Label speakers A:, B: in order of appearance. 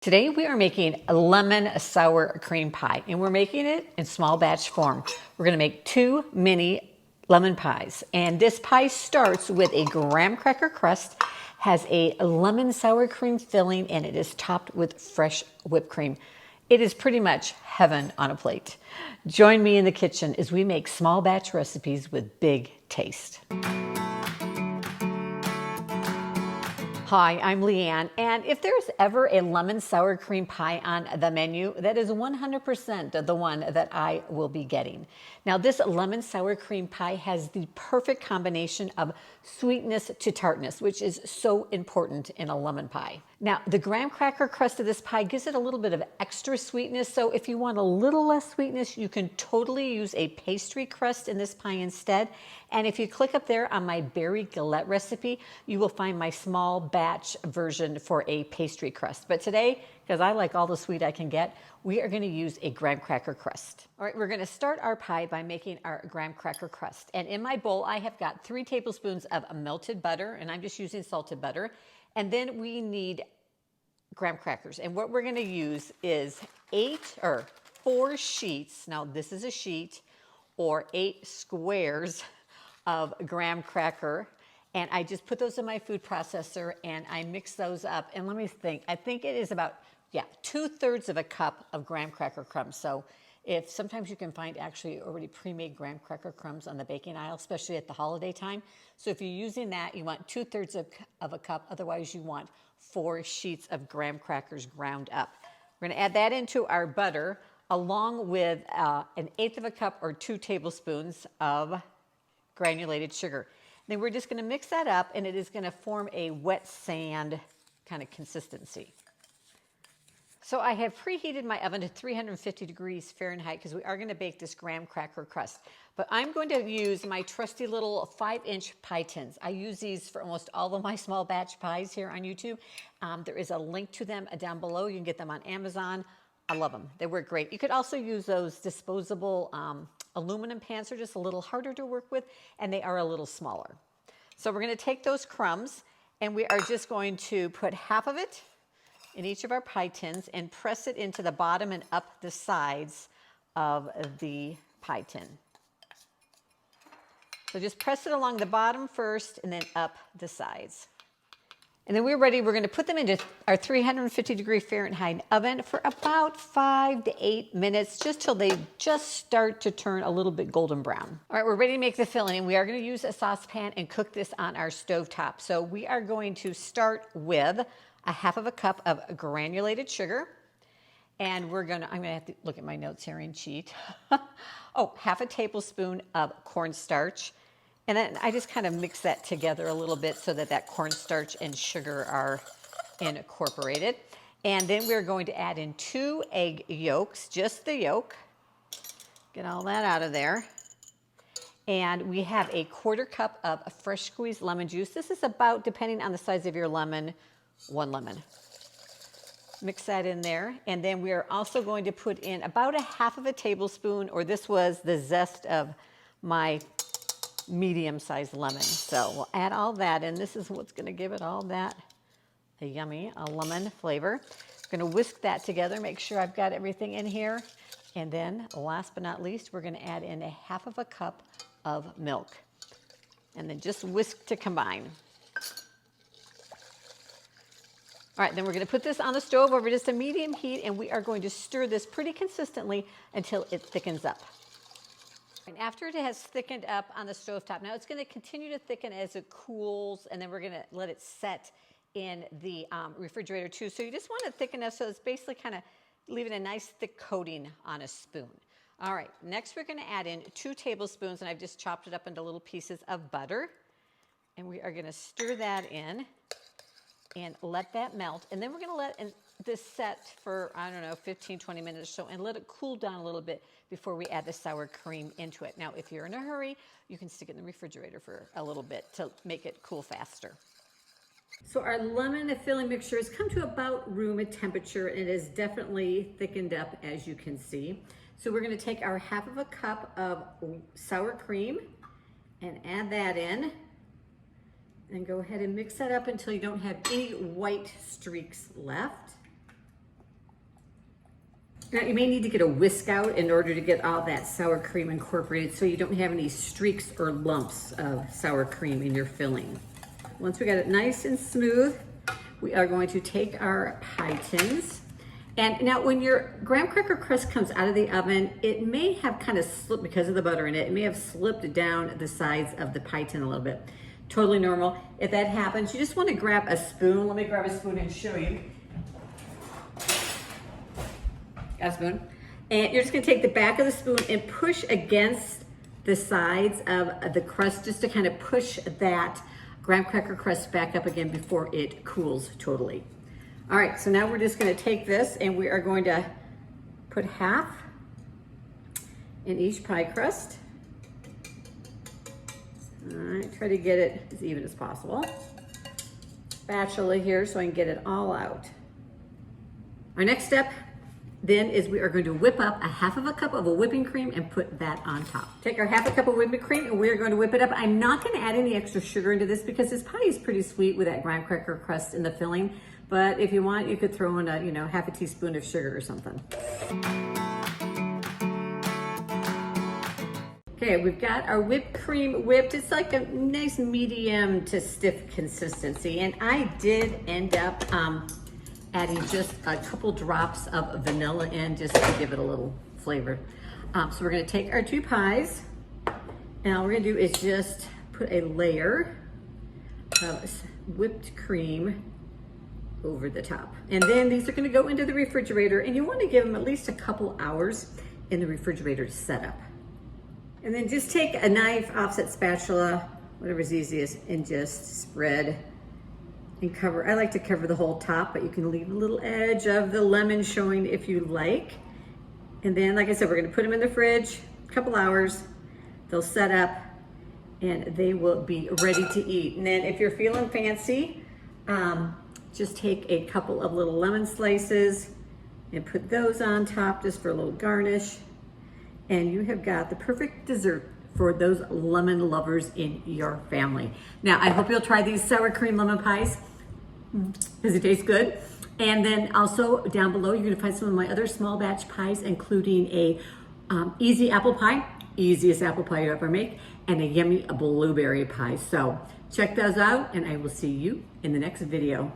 A: Today we are making a lemon sour cream pie, and we're making it in small batch form. We're going to make 2 mini lemon pies, and this pie starts with a graham cracker crust, has a lemon sour cream filling, and it is topped with fresh whipped cream. It is pretty much heaven on a plate. Join me in the kitchen as we make small batch recipes with big taste. Hi, I'm Leanne, and if there's ever a lemon sour cream pie on the menu, that is 100% the one that I will be getting. Now, this lemon sour cream pie has the perfect combination of sweetness to tartness, which is so important in a lemon pie. Now, the graham cracker crust of this pie gives it a little bit of extra sweetness, so if you want a little less sweetness, you can totally use a pastry crust in this pie instead. And if you click up there on my berry galette recipe, you will find my small batch version for a pastry crust. But today, because I like all the sweet I can get, we are going to use a graham cracker crust. All right, we're going to start our pie by making our graham cracker crust. And in my bowl, I have got 3 tablespoons of melted butter, and I'm just using salted butter. And then we need graham crackers. And what we're going to use is 4 sheets. Now, this is a sheet, or 8 squares of graham cracker. And I just put those in my food processor and I mix those up. And let me think, I think it is about, 2/3 of a cup of graham cracker crumbs. So if sometimes you can find actually already pre-made graham cracker crumbs on the baking aisle, especially at the holiday time. So if you're using that, you want 2/3 of a cup. Otherwise you want 4 sheets of graham crackers ground up. We're gonna add that into our butter along with 1/8 of a cup or 2 tablespoons of granulated sugar. Then we're just going to mix that up, and it is going to form a wet sand kind of consistency. So I have preheated my oven to 350 degrees Fahrenheit because we are going to bake this graham cracker crust. But I'm going to use my trusty little 5-inch pie tins. I use these for almost all of my small batch pies here on YouTube. There is a link to them down below. You can get them on Amazon. I love them. They work great. You could also use those disposable aluminum pans. Are just a little harder to work with, and they are a little smaller. So we're going to take those crumbs, and we are just going to put half of it in each of our pie tins and press it into the bottom and up the sides of the pie tin. So just press it along the bottom first and then up the sides. And then we're ready. We're going to put them into our 350 degree Fahrenheit oven for about 5 to 8 minutes, just till they just start to turn a little bit golden brown. All right, we're ready to make the filling, and we are going to use a saucepan and cook this on our stovetop. So we are going to start with 1/2 of a cup of granulated sugar. And I'm going to have to look at my notes here and cheat. 1/2 tablespoon of cornstarch. And then I just kind of mix that together a little bit so that cornstarch and sugar are incorporated. And then we're going to add in 2 egg yolks, just the yolk. Get all that out of there. And we have a 1/4 cup of fresh squeezed lemon juice. This is about, depending on the size of your lemon, 1 lemon. Mix that in there. And then we are also going to put in about 1/2 tablespoon, or this was the zest of my medium-sized lemon. So we'll add all that in. This is what's going to give it all that yummy lemon flavor. I'm going to whisk that together, make sure I've got everything in here. And then last but not least, we're going to add in 1/2 cup of milk. And then just whisk to combine. All right, then we're going to put this on the stove over just a medium heat, and we are going to stir this pretty consistently until it thickens up. And after it has thickened up on the stovetop, now it's going to continue to thicken as it cools, and then we're going to let it set in the refrigerator too. So you just want it thick enough so it's basically kind of leaving a nice thick coating on a spoon. All right, next we're going to add in 2 tablespoons, and I've just chopped it up into little pieces of butter. And we are going to stir that in and let that melt. And then we're going to let this set for, 15, 20 minutes or so, and let it cool down a little bit before we add the sour cream into it. Now, if you're in a hurry, you can stick it in the refrigerator for a little bit to make it cool faster. So our lemon filling mixture has come to about room temperature, and it is definitely thickened up, as you can see. So we're going to take our 1/2 cup of sour cream and add that in. And go ahead and mix that up until you don't have any white streaks left. Now you may need to get a whisk out in order to get all that sour cream incorporated so you don't have any streaks or lumps of sour cream in your filling. Once we got it nice and smooth, we are going to take our pie tins. And now when your graham cracker crust comes out of the oven, it may have kind of slipped because of the butter in it. It may have slipped down the sides of the pie tin a little bit. Totally normal. If that happens, you just want to grab a spoon. Let me grab a spoon and show you. Got a spoon. And you're just going to take the back of the spoon and push against the sides of the crust just to kind of push that graham cracker crust back up again before it cools totally. All right, so now we're just going to take this and we are going to put half in each pie crust. All right, try to get it as even as possible. Spatula here so I can get it all out. Our next step then is we are going to whip up a half of a cup of a whipping cream and put that on top. Take our half a cup of whipping cream and we are going to whip it up. I'm not going to add any extra sugar into this because this pie is pretty sweet with that graham cracker crust in the filling. But if you want, you could throw in a, half a teaspoon of sugar or something. Okay, we've got our whipped cream whipped. It's like a nice medium to stiff consistency. And I did end up adding just a couple drops of vanilla in just to give it a little flavor. So we're gonna take our two pies and all we're gonna do is just put a layer of whipped cream over the top. And then these are gonna go into the refrigerator and you wanna give them at least a couple hours in the refrigerator to set up. And then just take a knife, offset spatula, whatever's easiest, and just spread and cover. I like to cover the whole top, but you can leave a little edge of the lemon showing if you like. And then, like I said, we're gonna put them in the fridge, a couple hours. They'll set up and they will be ready to eat. And then if you're feeling fancy, just take a couple of little lemon slices and put those on top just for a little garnish. And you have got the perfect dessert for those lemon lovers in your family. Now, I hope you'll try these sour cream lemon pies because it tastes good. And then also down below, you're gonna find some of my other small batch pies, including a easy apple pie, easiest apple pie you ever make, and a yummy blueberry pie. So check those out and I will see you in the next video.